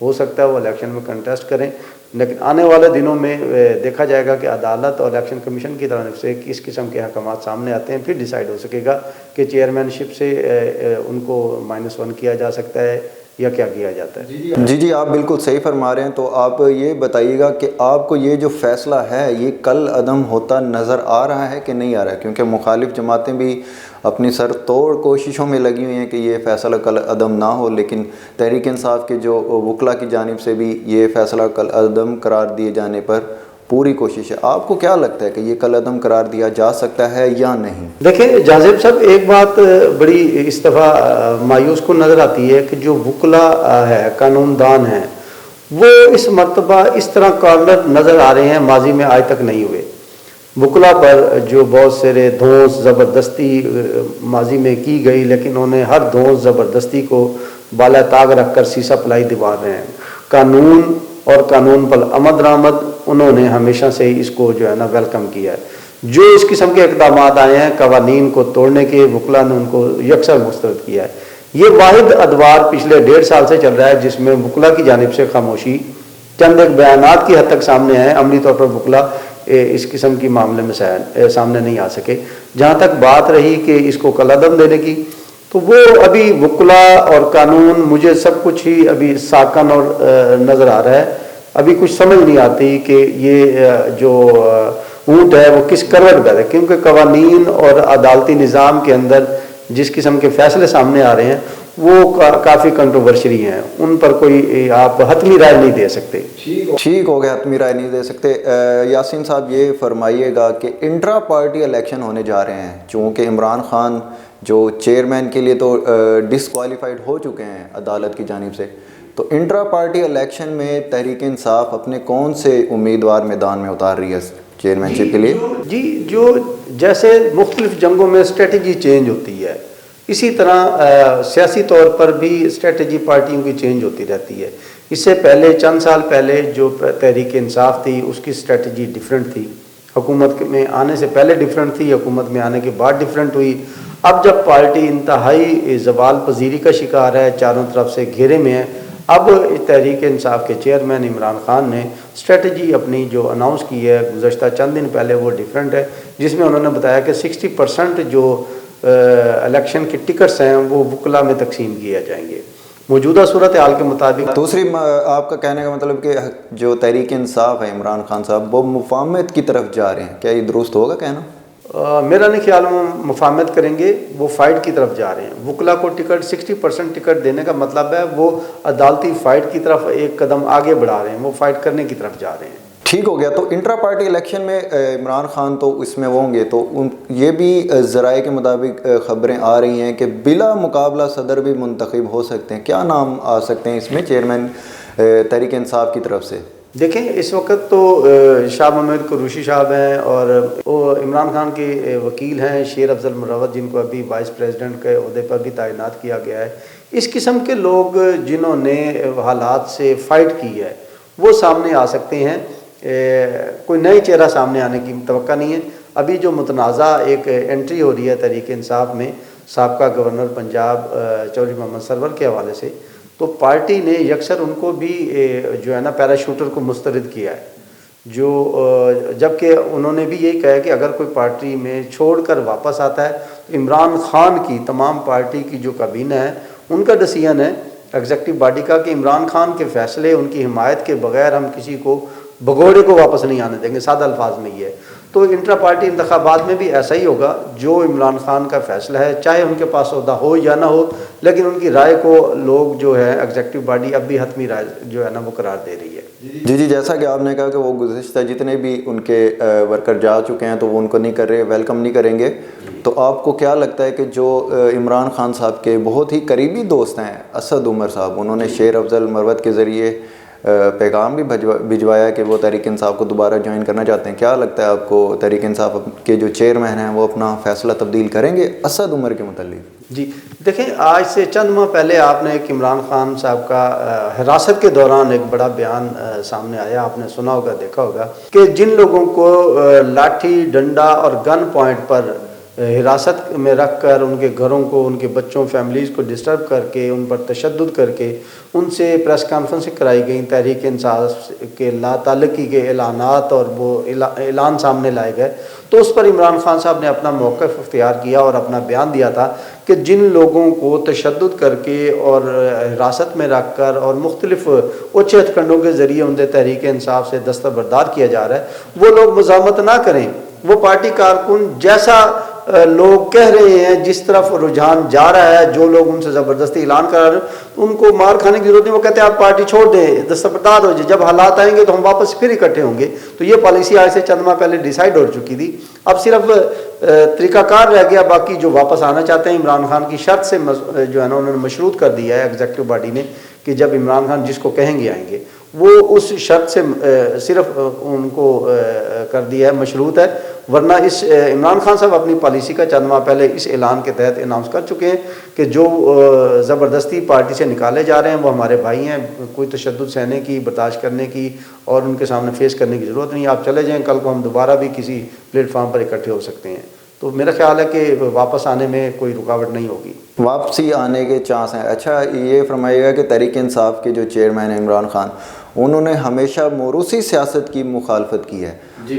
ہو سکتا ہے وہ الیکشن میں کنٹیسٹ کریں، لیکن آنے والے دنوں میں دیکھا جائے گا کہ عدالت اور الیکشن کمیشن کی طرف سے کس قسم کے احکامات سامنے آتے ہیں، پھر ڈیسائیڈ ہو سکے گا کہ چیئرمین شپ سے ان کو -1 کیا جا سکتا ہے یا کیا کیا جاتا ہے۔ جی آپ بالکل صحیح فرما رہے ہیں۔ تو آپ یہ بتائیے گا کہ آپ کو یہ جو فیصلہ ہے یہ کل عدم ہوتا نظر آ رہا ہے کہ نہیں آ رہا ہے؟ کیونکہ مخالف جماعتیں بھی اپنی سر توڑ کوششوں میں لگی ہوئی ہیں کہ یہ فیصلہ کل عدم نہ ہو، لیکن تحریک انصاف کے جو وکلاء کی جانب سے بھی یہ فیصلہ کل عدم قرار دیے جانے پر پوری کوشش ہے۔ آپ کو کیا لگتا ہے کہ یہ کل عدم قرار دیا جا سکتا ہے یا نہیں؟ دیکھیں جاذب صاحب، ایک بات بڑی اس دفعہ مایوس کو نظر آتی ہے کہ جو وکلاء ہے، قانون دان ہیں، وہ اس مرتبہ اس طرح کارنر نظر آ رہے ہیں، ماضی میں آج تک نہیں ہوئے۔ وکلاء پر جو بہت سارے دھونس زبردستی ماضی میں کی گئی، لیکن انہوں نے ہر دھونس زبردستی کو بالا طاق رکھ کر سیسا پلائی دیوار رہے ہیں۔ قانون اور قانون پر عمل درآمد انہوں نے ہمیشہ سے اس کو جو ہے نا ویلکم کیا ہے۔ جو اس قسم کے اقدامات آئے ہیں قوانین کو توڑنے کے، وکلاء نے ان کو یکسر مسترد کیا ہے۔ یہ واحد ادوار پچھلے 1.5 سال سے چل رہا ہے جس میں وکلاء کی جانب سے خاموشی، چند ایک بیانات کی حد تک سامنے آئے، عملی طور پر وکلاء اس قسم کی معاملے میں سامنے نہیں آ سکے۔ جہاں تک بات رہی کہ اس کو کالعدم دینے کی، تو وہ ابھی وکلاء اور قانون مجھے سب کچھ ہی ابھی ساکن اور نظر آ رہا ہے۔ ابھی کچھ سمجھ نہیں آتی کہ یہ جو اونٹ ہے وہ کس کروٹ پہ ہے، کیونکہ قوانین اور عدالتی نظام کے اندر جس قسم کے فیصلے سامنے آ رہے ہیں وہ کافی کنٹروورشری ہیں، ان پر کوئی آپ حتمی رائے نہیں دے سکتے۔ ٹھیک ہو گیا، حتمی رائے نہیں دے سکتے۔ یاسین صاحب یہ فرمائیے گا کہ انٹرا پارٹی الیکشن ہونے جا رہے ہیں، چونکہ عمران خان جو چیئرمین کے لیے تو ڈسکوالیفائڈ ہو چکے ہیں عدالت کی جانب سے، تو انٹرا پارٹی الیکشن میں تحریک انصاف اپنے کون سے امیدوار میدان میں اتار رہی ہے چیئرمین شپ کے لیے؟ جی جو جیسے مختلف جنگوں میں اسٹریٹجی چینج ہوتی ہے، اسی طرح سیاسی طور پر بھی اسٹریٹجی پارٹیوں کی چینج ہوتی رہتی ہے۔ اس سے پہلے چند سال پہلے جو تحریک انصاف تھی اس کی اسٹریٹجی ڈیفرنٹ تھی، حکومت میں آنے سے پہلے ڈیفرنٹ تھی، حکومت میں آنے کے بعد ڈیفرنٹ ہوئی۔ اب جب پارٹی انتہائی زوال پذیری کا شکار ہے، چاروں طرف سے گھیرے میں ہے، اب تحریک انصاف کے چیئرمین عمران خان نے اسٹریٹجی اپنی جو اناؤنس کی ہے گزشتہ چند دن پہلے وہ ڈیفرنٹ ہے، جس میں انہوں نے بتایا کہ 60% جو الیکشن کے ٹکٹس ہیں وہ وکلاء میں تقسیم کیے جائیں گے موجودہ صورتحال کے مطابق۔ دوسری آپ کا کہنے کا مطلب کہ جو تحریک انصاف ہے عمران خان صاحب وہ مفاہمت کی طرف جا رہے ہیں، کیا یہ درست ہوگا کہنا؟ میرا نہیں خیال وہ مفاہمت کریں گے، وہ فائٹ کی طرف جا رہے ہیں۔ وکلاء کو ٹکٹ 60% ٹکٹ دینے کا مطلب ہے وہ عدالتی فائٹ کی طرف ایک قدم آگے بڑھا رہے ہیں، وہ فائٹ کرنے کی طرف جا رہے ہیں۔ ٹھیک ہو گیا۔ تو انٹرا پارٹی الیکشن میں عمران خان تو اس میں وہ ہوں گے، تو یہ بھی ذرائع کے مطابق خبریں آ رہی ہیں کہ بلا مقابلہ صدر بھی منتخب ہو سکتے ہیں۔ کیا نام آ سکتے ہیں اس میں چیئرمین تحریک انصاف کی طرف سے؟ دیکھیں اس وقت تو شاہ محمد قریشی صاحب ہیں اور وہ عمران خان کے وکیل ہیں شیر افضل مروت، جن کو ابھی وائس پریزیڈنٹ کے عہدے پر بھی تعینات کیا گیا ہے۔ اس قسم کے لوگ جنہوں نے حالات سے فائٹ کی ہے وہ سامنے آ سکتے ہیں، کوئی نئے چہرہ سامنے آنے کی توقع نہیں ہے۔ ابھی جو متنازع ایک انٹری ہو رہی ہے تحریک انصاف میں سابقہ گورنر پنجاب چودھری محمد سرور کے حوالے سے، تو پارٹی نے یکسر ان کو بھی جو ہے نا پیراشوٹر کو مسترد کیا ہے، جو جبکہ انہوں نے بھی یہی کہا ہے کہ اگر کوئی پارٹی میں چھوڑ کر واپس آتا ہے تو عمران خان کی تمام پارٹی کی جو کابینہ ہے ان کا ڈیسیژن ہے ایگزیکٹو باڈی کا کہ عمران خان کے فیصلے ان کی حمایت کے بغیر ہم کسی کو بگوڑے کو واپس نہیں آنے دیں گے، سادہ الفاظ میں یہ ہے۔ تو انٹرا پارٹی انتخابات میں بھی ایسا ہی ہوگا، جو عمران خان کا فیصلہ ہے چاہے ان کے پاس عہدہ ہو یا نہ ہو، لیکن ان کی رائے کو لوگ جو ہے ایگزیکٹو باڈی اب بھی حتمی رائے جو ہے نا وہ قرار دے رہی ہے۔ جی جیسا کہ آپ نے کہا کہ وہ گزشتہ جتنے بھی ان کے ورکر جا چکے ہیں تو وہ ان کو نہیں کر رہے، ویلکم نہیں کریں گے، تو آپ کو کیا لگتا ہے کہ جو عمران خان صاحب کے بہت ہی قریبی دوست ہیں اسد عمر صاحب، انہوں نے شیر افضل مروت کے ذریعے پیغام بھی بھجوایا کہ وہ تحریک انصاف کو دوبارہ جوائن کرنا چاہتے ہیں، کیا لگتا ہے آپ کو تحریک انصاف کے جو چیئرمین ہیں وہ اپنا فیصلہ تبدیل کریں گے اسد عمر کے متعلق؟ جی دیکھیں، آج سے چند ماہ پہلے آپ نے ایک عمران خان صاحب کا حراست کے دوران ایک بڑا بیان سامنے آیا، آپ نے سنا ہوگا دیکھا ہوگا کہ جن لوگوں کو لاٹھی ڈنڈا اور گن پوائنٹ پر حراست میں رکھ کر ان کے گھروں کو، ان کے بچوں فیملیز کو ڈسٹرب کر کے، ان پر تشدد کر کے ان سے پریس کانفرنس کرائی گئیں، تحریک انصاف کے لا تعلقی کے اعلانات اور وہ اعلان سامنے لائے گئے، تو اس پر عمران خان صاحب نے اپنا موقف اختیار کیا اور اپنا بیان دیا تھا کہ جن لوگوں کو تشدد کر کے اور حراست میں رکھ کر اور مختلف اوچھے ہتھ کنڈوں کے ذریعے ان سے تحریک انصاف سے دستبردار کیا جا رہا ہے، وہ لوگ مزاحمت نہ کریں۔ وہ پارٹی کارکن جیسا لوگ کہہ رہے ہیں، جس طرف رجحان جا رہا ہے، جو لوگ ان سے زبردستی اعلان کرا رہے ہیں ان کو مار کھانے کی ضرورت نہیں، وہ کہتے ہیں آپ پارٹی چھوڑ دیں، دستبردار ہو جائے، جب حالات آئیں گے تو ہم واپس پھر اکٹھے ہوں گے۔ تو یہ پالیسی آج سے چند ماہ پہلے ڈیسائیڈ ہو چکی تھی، اب صرف طریقہ کار رہ گیا، باقی جو واپس آنا چاہتے ہیں عمران خان کی شرط سے جو ہے نا انہوں نے مشروط کر دیا ہے ایگزیکٹو باڈی نے کہ جب عمران خان جس کو کہیں گے آئیں گے، وہ اس شرط سے صرف ان کو کر دیا ہے، مشروط ہے، ورنہ اس عمران خان صاحب اپنی پالیسی کا چند ماہ پہلے اس اعلان کے تحت اناؤنس کر چکے ہیں کہ جو زبردستی پارٹی سے نکالے جا رہے ہیں وہ ہمارے بھائی ہیں، کوئی تشدد سہنے کی، برداشت کرنے کی اور ان کے سامنے فیس کرنے کی ضرورت نہیں، آپ چلے جائیں، کل کو ہم دوبارہ بھی کسی پلیٹ فارم پر اکٹھے ہو سکتے ہیں۔ تو میرا خیال ہے کہ واپس آنے میں کوئی رکاوٹ نہیں ہوگی، واپسی آنے کے چانس ہیں۔ اچھا یہ فرمائیے گا کہ تحریک انصاف کے جو چیئرمین ہیں عمران خان، انہوں نے ہمیشہ موروثی سیاست کی مخالفت کی ہے،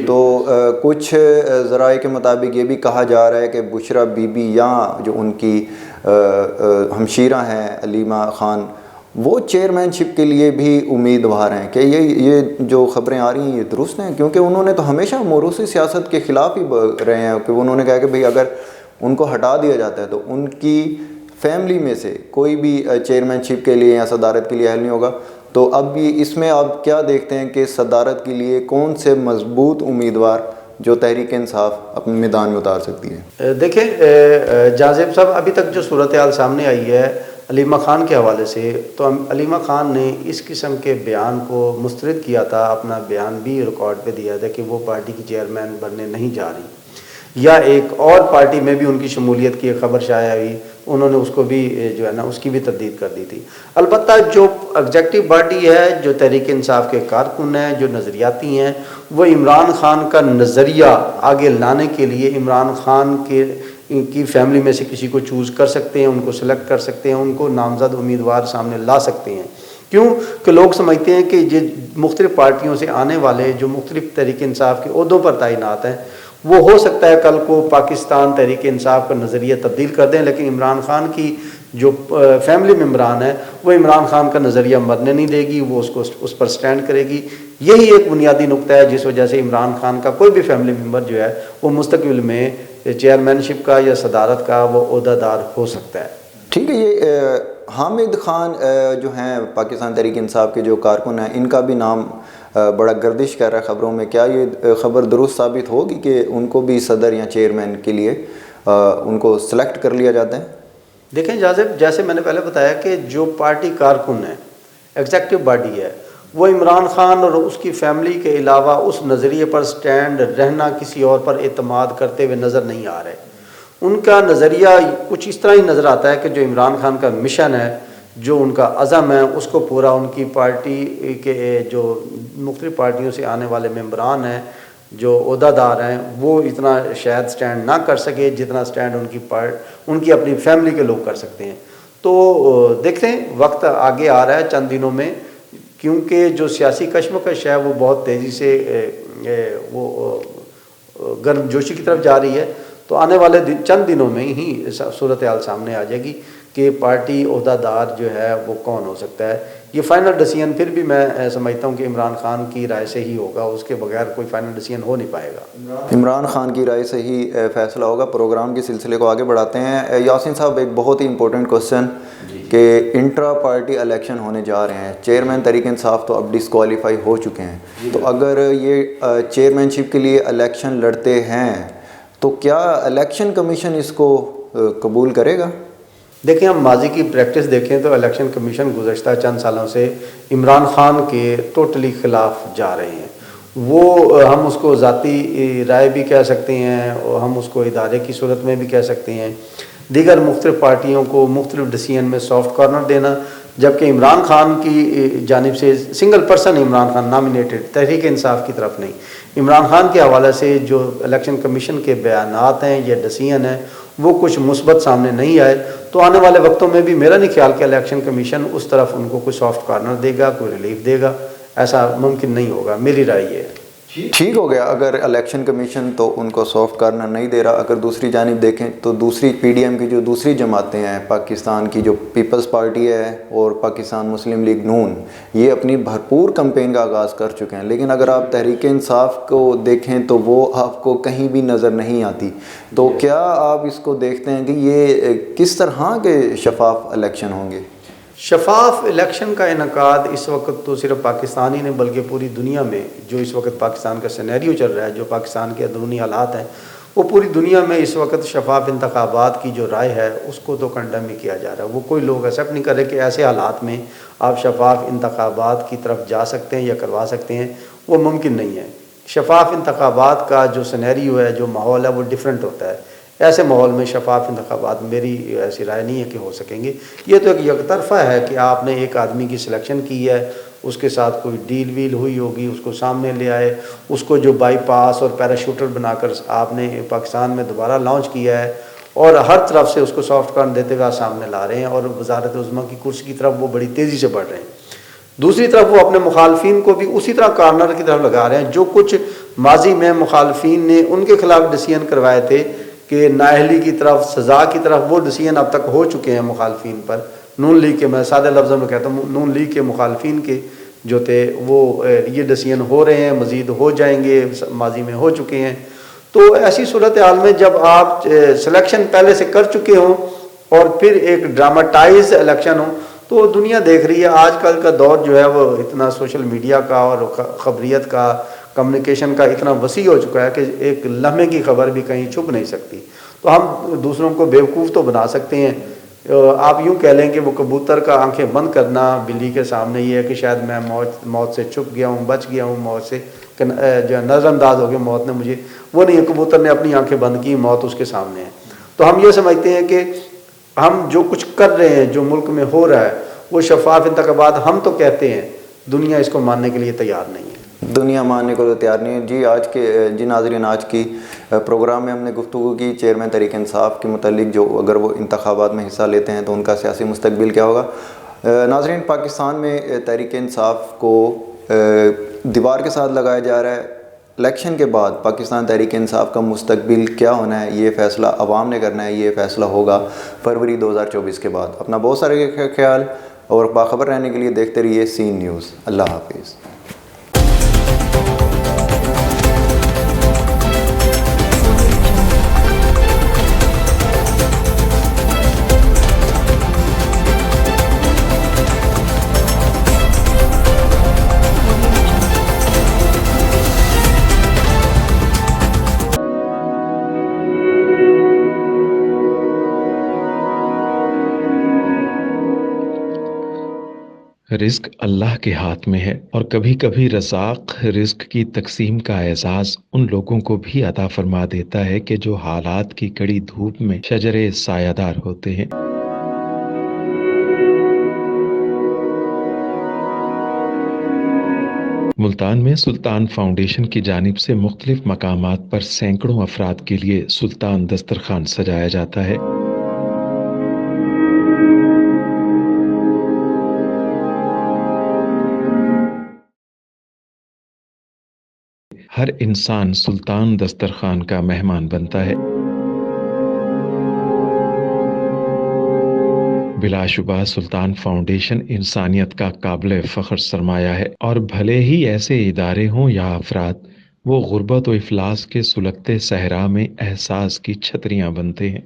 تو کچھ ذرائع کے مطابق یہ بھی کہا جا رہا ہے کہ بشرا بی بی یا جو ان کی ہمشیرہ ہیں علیمہ خان، وہ چیئرمین شپ کے لیے بھی امیدوار ہیں، کہ یہ جو خبریں آ رہی ہیں یہ درست ہیں؟ کیونکہ انہوں نے تو ہمیشہ موروثی سیاست کے خلاف ہی رہے ہیں، کہ انہوں نے کہا کہ بھئی اگر ان کو ہٹا دیا جاتا ہے تو ان کی فیملی میں سے کوئی بھی چیئرمین شپ کے لیے یا صدارت کے لیے اہل نہیں ہوگا۔ تو اب یہ اس میں آپ کیا دیکھتے ہیں کہ صدارت کے لیے کون سے مضبوط امیدوار جو تحریک انصاف اپنے میدان میں اتار سکتی ہے؟ دیکھیں جاذب صاحب، ابھی تک جو صورتحال سامنے آئی ہے علیمہ خان کے حوالے سے، تو علیمہ خان نے اس قسم کے بیان کو مسترد کیا تھا، اپنا بیان بھی ریکارڈ پہ دیا تھا کہ وہ پارٹی کی چیئرمین بننے نہیں جا رہی، یا ایک اور پارٹی میں بھی ان کی شمولیت کی ایک خبر شائع ہوئی، انہوں نے اس کو بھی جو ہے نا اس کی بھی تردید کر دی تھی۔ البتہ جو ایگزیکٹو باڈی ہے، جو تحریک انصاف کے کارکن ہیں، جو نظریاتی ہیں، وہ عمران خان کا نظریہ آگے لانے کے لیے عمران خان کی فیملی میں سے کسی کو چوز کر سکتے ہیں، ان کو سلیکٹ کر سکتے ہیں، ان کو نامزد امیدوار سامنے لا سکتے ہیں۔ کیوں کہ لوگ سمجھتے ہیں کہ یہ مختلف پارٹیوں سے آنے والے جو مختلف تحریک انصاف کے عہدوں پر تعینات ہیں، وہ ہو سکتا ہے کل کو پاکستان تحریک انصاف کا نظریہ تبدیل کر دیں، لیکن عمران خان کی جو فیملی ممبران ہے وہ عمران خان کا نظریہ مرنے نہیں دے گی، وہ اس پر سٹینڈ کرے گی۔ یہی ایک بنیادی نقطہ ہے جس وجہ سے عمران خان کا کوئی بھی فیملی ممبر جو ہے وہ مستقبل میں چیئرمین شپ کا یا صدارت کا وہ عہدہ دار ہو سکتا ہے۔ ٹھیک ہے، یہ حامد خان جو ہیں پاکستان تحریک انصاف کے جو کارکن ہیں، ان کا بھی نام بڑا گردش کر رہا ہے خبروں میں، کیا یہ خبر درست ثابت ہوگی کہ ان کو بھی صدر یا چیئرمین کے لیے ان کو سلیکٹ کر لیا جاتا ہے؟ دیکھیں جاذب، جیسے میں نے پہلے بتایا کہ جو پارٹی کارکن ہے، ایگزیکٹو باڈی ہے، وہ عمران خان اور اس کی فیملی کے علاوہ اس نظریے پر سٹینڈ رہنا کسی اور پر اعتماد کرتے ہوئے نظر نہیں آ رہے۔ ان کا نظریہ کچھ اس طرح ہی نظر آتا ہے کہ جو عمران خان کا مشن ہے، جو ان کا عزم ہے، اس کو پورا ان کی پارٹی کے جو مختلف پارٹیوں سے آنے والے ممبران ہیں، جو عہدہ دار ہیں، وہ اتنا شاید سٹینڈ نہ کر سکے جتنا سٹینڈ ان کی اپنی فیملی کے لوگ کر سکتے ہیں۔ تو دیکھتے ہیں، وقت آگے آ رہا ہے چند دنوں میں، کیونکہ جو سیاسی کشمکش ہے وہ بہت تیزی سے وہ گرم جوشی کی طرف جا رہی ہے، تو آنے والے چند دنوں میں ہی صورتحال سامنے آ جائے گی کہ پارٹی عہدہ دار جو ہے وہ کون ہو سکتا ہے۔ یہ فائنل ڈیسیژن پھر بھی میں سمجھتا ہوں کہ عمران خان کی رائے سے ہی ہوگا، اس کے بغیر کوئی فائنل ڈیسیژن ہو نہیں پائے گا۔ عمران خان کی رائے سے ہی فیصلہ ہوگا۔ پروگرام کے سلسلے کو آگے بڑھاتے ہیں۔ یاسین صاحب، ایک بہت ہی امپورٹنٹ کوسچن کہ انٹرا پارٹی الیکشن ہونے جا رہے ہیں، چیئرمین تحریک انصاف تو اب ڈسکوالیفائی ہو چکے ہیں، تو اگر یہ چیئرمین شپ کے لیے الیکشن لڑتے ہیں تو کیا الیکشن کمیشن اس کو قبول کرے گا؟ دیکھیں، ہم ماضی کی پریکٹس دیکھیں تو الیکشن کمیشن گزشتہ چند سالوں سے عمران خان کے ٹوٹلی خلاف جا رہے ہیں۔ وہ ہم اس کو ذاتی رائے بھی کہہ سکتے ہیں، اور ہم اس کو ادارے کی صورت میں بھی کہہ سکتے ہیں، دیگر مختلف پارٹیوں کو مختلف ڈیسیژن میں سافٹ کارنر دینا، جبکہ عمران خان کی جانب سے single person Imran Khan nominated, Tehreek Insaf کی طرف نہیں، عمران خان کے حوالے سے جو الیکشن کمیشن کے بیانات ہیں یا ڈسیزن ہیں وہ کچھ مثبت سامنے نہیں آئے، تو آنے والے وقتوں میں بھی میرا نہیں خیال کہ الیکشن کمیشن اس طرف ان کو کوئی سافٹ کارنر دے گا، کوئی ریلیف دے گا، ایسا ممکن نہیں ہوگا، میری رائے یہ ہے۔ ٹھیک ہو گیا اگر الیکشن کمیشن تو ان کو سافٹ کارنر نہیں دے رہا۔ اگر دوسری جانب دیکھیں تو دوسری پی ڈی ایم کی جو دوسری جماعتیں ہیں، پاکستان کی جو پیپلز پارٹی ہے اور پاکستان مسلم لیگ نون، یہ اپنی بھرپور کمپین کا آغاز کر چکے ہیں، لیکن اگر آپ تحریک انصاف کو دیکھیں تو وہ آپ کو کہیں بھی نظر نہیں آتی۔ تو کیا آپ اس کو دیکھتے ہیں کہ یہ کس طرح کے شفاف الیکشن ہوں گے؟ شفاف الیکشن کا انعقاد اس وقت تو صرف پاکستان ہی نہیں بلکہ پوری دنیا میں، جو اس وقت پاکستان کا سینیریو چل رہا ہے، جو پاکستان کے اندرونی حالات ہیں، وہ پوری دنیا میں اس وقت شفاف انتخابات کی جو رائے ہے اس کو تو کنڈم ہی کیا جا رہا ہے۔ وہ کوئی لوگ ایکسیپٹ نہیں کر رہے کہ ایسے حالات میں آپ شفاف انتخابات کی طرف جا سکتے ہیں یا کروا سکتے ہیں، وہ ممکن نہیں ہے۔ شفاف انتخابات کا جو سینیریو ہے، جو ماحول ہے، وہ ڈیفرنٹ ہوتا ہے۔ ایسے ماحول میں شفاف انتخابات میری ایسی رائے نہیں ہے کہ ہو سکیں گے۔ یہ تو ایک یک طرفہ ہے کہ آپ نے ایک آدمی کی سلیکشن کی ہے، اس کے ساتھ کوئی ڈیل ویل ہوئی ہوگی، اس کو سامنے لے آئے، اس کو جو بائی پاس اور پیراشوٹر بنا کر آپ نے پاکستان میں دوبارہ لانچ کیا ہے، اور ہر طرف سے اس کو سافٹ کارن دیتے ہوئے سامنے لا رہے ہیں، اور وزارت عظمیٰ کی کرسی کی طرف وہ بڑی تیزی سے بڑھ رہے ہیں۔ دوسری طرف وہ اپنے مخالفین کو بھی اسی طرح کارنر کی طرف لگا رہے ہیں۔ جو کچھ ماضی میں مخالفین نے ان کے خلاف ڈسیزن کروائے تھے کہ نااہلی کی طرف، سزا کی طرف، وہ ڈسیزن اب تک ہو چکے ہیں مخالفین پر۔ نون لیگ کے، میں سادہ لفظوں میں کہتا ہوں، نون لیگ کے مخالفین کے جو تھے وہ یہ ڈسیزن ہو رہے ہیں، مزید ہو جائیں گے، ماضی میں ہو چکے ہیں۔ تو ایسی صورتحال میں جب آپ سلیکشن پہلے سے کر چکے ہوں اور پھر ایک ڈراماٹائز الیکشن ہو، تو دنیا دیکھ رہی ہے۔ آج کل کا دور جو ہے وہ اتنا سوشل میڈیا کا اور خبریت کا، کمیونیکیشن کا اتنا وسیع ہو چکا ہے کہ ایک لمحے کی خبر بھی کہیں چھپ نہیں سکتی۔ تو ہم دوسروں کو بیوقوف تو بنا سکتے ہیں۔ آپ یوں کہہ لیں کہ وہ کبوتر کا آنکھیں بند کرنا بلی کے سامنے یہ ہے کہ شاید میں موت سے چھپ گیا ہوں، بچ گیا ہوں موت سے، جو نظر انداز ہو گیا موت نے مجھے، وہ نہیں ہے۔ کبوتر نے اپنی آنکھیں بند کی، موت اس کے سامنے ہے۔ تو ہم یہ سمجھتے ہیں کہ ہم جو کچھ کر رہے ہیں، جو ملک میں ہو رہا ہے، وہ شفاف انتخابات ہم تو کہتے ہیں، دنیا اس کو ماننے کے لیے تیار نہیں ہے۔ دنیا ماننے کو تو تیار نہیں ہے۔ جی ناظرین، آج کی پروگرام میں ہم نے گفتگو کی چیئرمین تحریک انصاف کے متعلق، جو اگر وہ انتخابات میں حصہ لیتے ہیں تو ان کا سیاسی مستقبل کیا ہوگا۔ ناظرین، پاکستان میں تحریک انصاف کو دیوار کے ساتھ لگایا جا رہا ہے۔ الیکشن کے بعد پاکستان تحریک انصاف کا مستقبل کیا ہونا ہے، یہ فیصلہ عوام نے کرنا ہے۔ یہ فیصلہ ہوگا فروری 2024 کے بعد۔ اپنا بہت سارے خیال اور باخبر رہنے کے لیے دیکھتے رہیے سین نیوز۔ اللہ حافظ۔ رزق اللہ کے ہاتھ میں ہے، اور کبھی کبھی رزاق رزق کی تقسیم کا اعزاز ان لوگوں کو بھی عطا فرما دیتا ہے کہ جو حالات کی کڑی دھوپ میں شجرے سایہ دار ہوتے ہیں۔ ملتان میں سلطان فاؤنڈیشن کی جانب سے مختلف مقامات پر سینکڑوں افراد کے لیے سلطان دسترخوان سجایا جاتا ہے۔ ہر انسان سلطان دسترخوان کا مہمان بنتا ہے۔ بلا شبہ سلطان فاؤنڈیشن انسانیت کا قابل فخر سرمایہ ہے، اور بھلے ہی ایسے ادارے ہوں یا افراد، وہ غربت و افلاس کے سلگتے صحرا میں احساس کی چھتریاں بنتے ہیں۔